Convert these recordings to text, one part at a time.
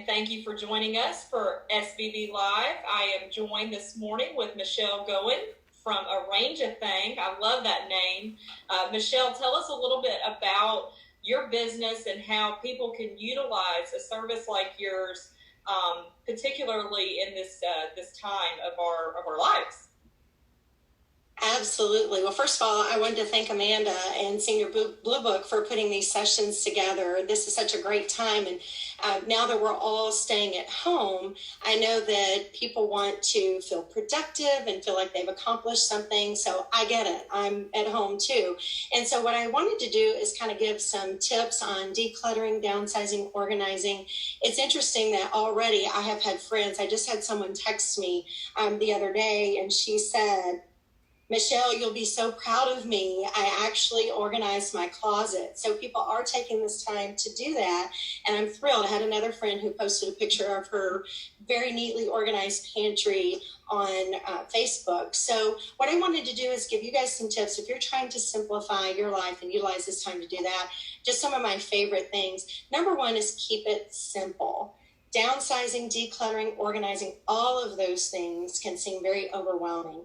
and thank you for joining us for SBB Live. I am joined this morning with Michelle Goen from A Range of Thang. I love that name. Michelle, tell us a little bit about your business and how people can utilize a service like yours, particularly in this time of our lives. Absolutely. Well, first of all, I wanted to thank Amanda and Senior Blue Book for putting these sessions together. This is such a great time. And now that we're all staying at home, I know that people want to feel productive and feel like they've accomplished something. So I get it. I'm at home too. And so what I wanted to do is kind of give some tips on decluttering, downsizing, organizing. It's interesting that already I have had friends. I just had someone text me the other day, and she said, Michelle, you'll be so proud of me. I actually organized my closet. So people are taking this time to do that. And I'm thrilled. I had another friend who posted a picture of her very neatly organized pantry on Facebook. So what I wanted to do is give you guys some tips. If you're trying to simplify your life and utilize this time to do that, just some of my favorite things. Number one is keep it simple. Downsizing, decluttering, organizing, all of those things can seem very overwhelming.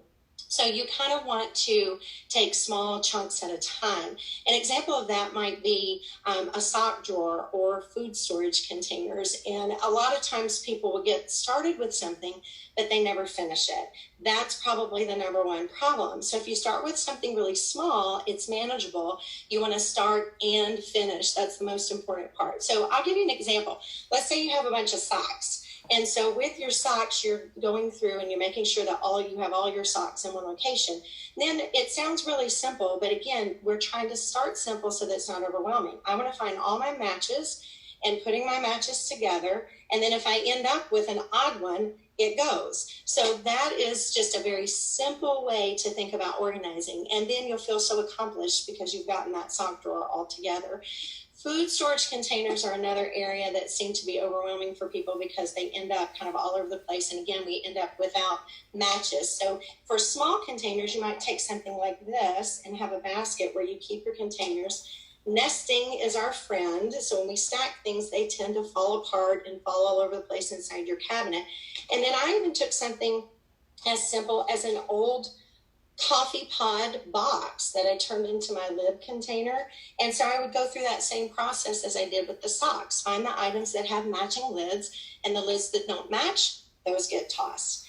So you kind of want to take small chunks at a time. An example of that might be a sock drawer or food storage containers. And a lot of times people will get started with something, but they never finish it. That's probably the number one problem. So if you start with something really small, it's manageable. You want to start and finish. That's the most important part. So I'll give you an example. Let's say you have a bunch of socks. And so with your socks, you're going through and you're making sure that you have all your socks in one location. Then it sounds really simple, but again, we're trying to start simple so that it's not overwhelming. I want to find all my matches and putting my matches together. And then if I end up with an odd one, it goes. So that is just a very simple way to think about organizing. And then you'll feel so accomplished because you've gotten that sock drawer all together. Food storage containers are another area that seem to be overwhelming for people because they end up kind of all over the place. And again, we end up without matches. So for small containers, you might take something like this and have a basket where you keep your containers. Nesting is our friend. So when we stack things, they tend to fall apart and fall all over the place inside your cabinet. And then I even took something as simple as an old coffee pod box that I turned into my lid container. And so I would go through that same process as I did with the socks. Find the items that have matching lids, and the lids that don't match, those get tossed.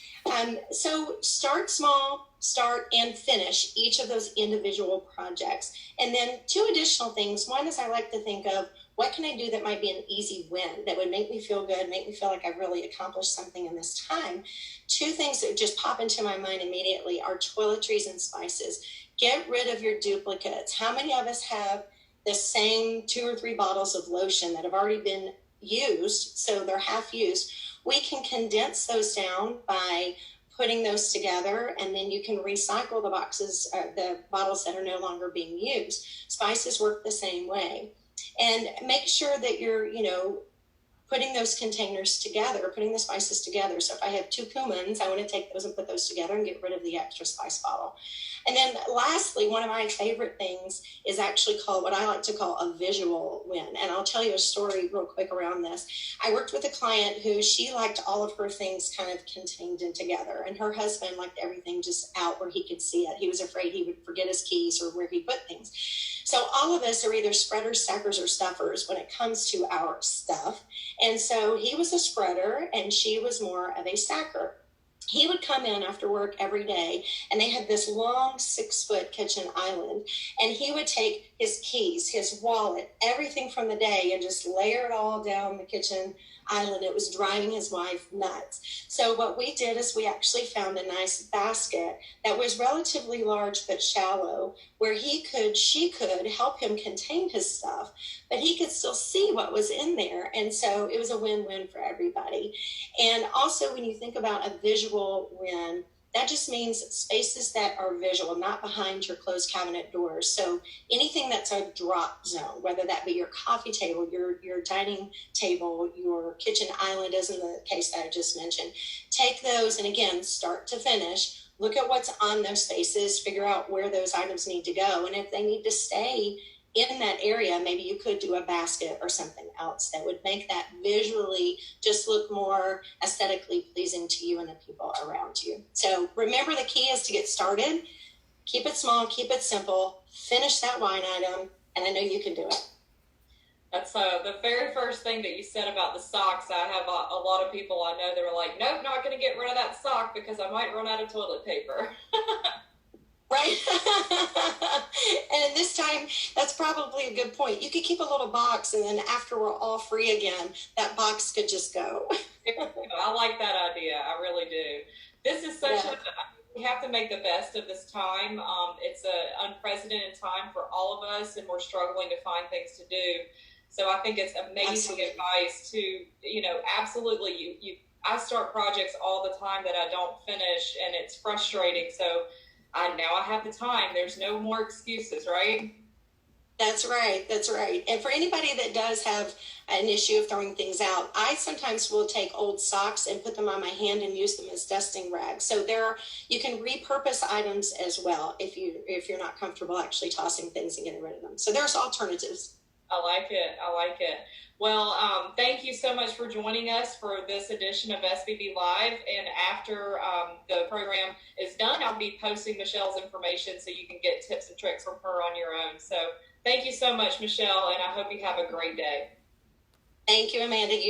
So start small, start and finish each of those individual projects. And then two additional things. One is I like to think of, what can I do that might be an easy win that would make me feel good, make me feel like I've really accomplished something in this time? Two things that just pop into my mind immediately are toiletries and spices. Get rid of your duplicates. How many of us have the same 2 or 3 bottles of lotion that have already been used, so they're half used? We can condense those down by putting those together, and then you can recycle the bottles that are no longer being used. Spices work the same way. And make sure that you're, putting those containers together, putting the spices together. So if I have 2 cumins, I want to take those and put those together and get rid of the extra spice bottle. And then lastly, one of my favorite things is actually called what I like to call a visual win. And I'll tell you a story real quick around this. I worked with a client who she liked all of her things kind of contained in together. And her husband liked everything just out where he could see it. He was afraid he would forget his keys or where he put things. So all of us are either spreaders, stackers, or stuffers when it comes to our stuff. And so he was a spreader and she was more of a stacker. He would come in after work every day, and they had this long 6-foot kitchen island, and he would take his keys, his wallet, everything from the day, and just layer it all down the kitchen island. It was driving his wife nuts. So what we did is we actually found a nice basket that was relatively large but shallow, where she could help him contain his stuff, but he could still see what was in there. And so it was a win-win for everybody. And also when you think about a visual win, that just means spaces that are visual, not behind your closed cabinet doors. So anything that's a drop zone, whether that be your coffee table, your dining table, your kitchen island, as in the case that I just mentioned, take those and again, start to finish, look at what's on those spaces, figure out where those items need to go. And if they need to stay in that area, maybe you could do a basket or something else that would make that visually just look more aesthetically pleasing to you and the people around you. So remember, the key is to get started, keep it small, keep it simple, finish that line item, and I know you can do it. That's the very first thing that you said about the socks. I have a lot of people I know that are like, nope, not going to get rid of that sock because I might run out of toilet paper. Right? And this time, that's probably a good point. You could keep a little box, and then after we're all free again, that box could just go. I like that idea. I really do. This is such we have to make the best of this time. It's an unprecedented time for all of us, and we're struggling to find things to do. So I think it's amazing advice to, absolutely, I start projects all the time that I don't finish, and it's frustrating. So now I have the time. There's no more excuses, right? That's right. That's right. And for anybody that does have an issue of throwing things out, I sometimes will take old socks and put them on my hand and use them as dusting rags. So you can repurpose items as well if you're not comfortable actually tossing things and getting rid of them. So there's alternatives. I like it. I like it. Well, thank you so much for joining us for this edition of SBB Live. And after the program is done, I'll be posting Michelle's information so you can get tips and tricks from her on your own. So thank you so much, Michelle, and I hope you have a great day. Thank you, Amanda. You